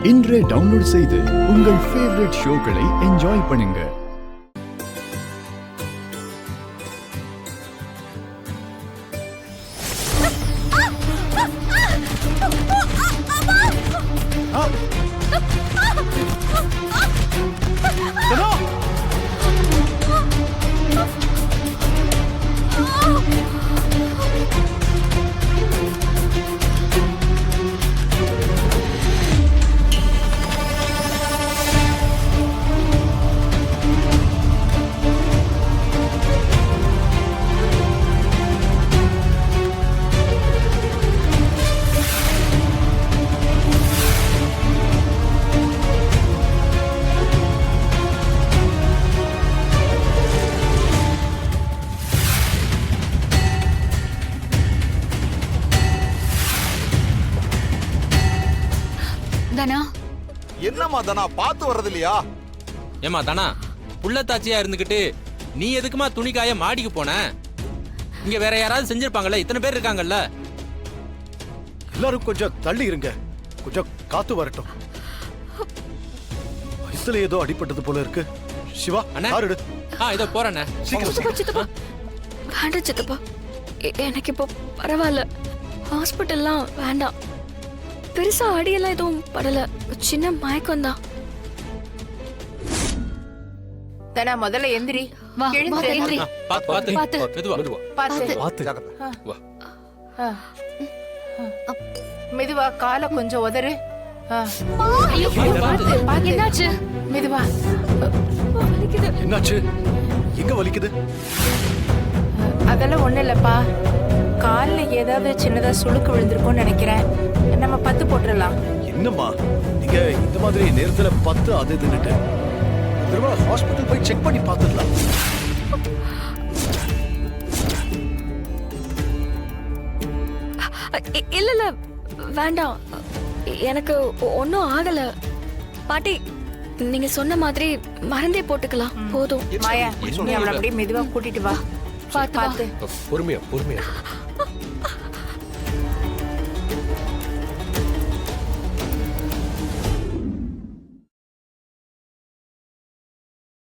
இன்றே டவுன்லோட் செய்து உங்கள் ஃபேவரட் ஷோக்களை என்ஜாய் பண்ணுங்க. தனா, என்னம்மா தனா பாத்து வர்றது இல்லையா? ஏமா தானா புள்ளத்தாச்சியா இருந்துகிட்டு நீ எதுக்குமா துணிக்காய மாடிக்கு போன? இங்க வேற யாராவது செஞ்சிருப்பாங்கல்ல, இத்தனை பேர் இருக்காங்கல்ல. எல்லாரும் கொஞ்சம் தள்ளி இருங்க, கொஞ்சம் காத்து வரட்டும். வயசுல ஏதோ அடிபட்டது போல இருக்கு. சிவா, கார் எடு. இதோ போறேண்ணே. சித்தப்பா வேண்டாம் சித்தப்பா, எனக்கு இப்போ பரவாயில்ல. ஹாஸ்பிட்டல்லாம் வேண்டாம். பெருசா அடியெல்லாம் எதுவும் படல, சின்ன மயக்கம் தான். தனா முதல்ல எந்திரி. வா, எழுந்து. வா, எந்திரி. பாத்து பாத்து. மெதுவா மெதுவா. பாத்து. வா. மெதுவா காலை கொஞ்சம் உதறு. ஐயோ, பாத்து. என்னாச்சு? மெதுவா. வலிக்குது. என்னாச்சு? எங்க வலிக்குது? அதெல்லாம் ஒண்ணு இல்லப்பா, கால்ல ஏதாவது சின்னதா சுளுக்கு விழுந்திருக்கும்னு நினைக்கிறேன். நம்ம பத்து போட்டுடலாம். என்னம்மா நீங்க இந்த மாதிரி நேரத்துல பத்து அது இதுன்னுட்டு திரும்ப ஹாஸ்பிட்டல் போய் செக் பண்ணி பார்த்துடலாம். இல்ல இல்ல வேண்டாம், எனக்கு ஒன்னும் ஆகல. பாட்டி, நீங்க சொன்ன மாதிரி மருந்தே போட்டுக்கலாம், போதும். மாயா, நீ அவளை அப்படியே மெதுவா கூட்டிட்டு வா. பாத்து பாத்து. பொறுமையா பொறுமையா.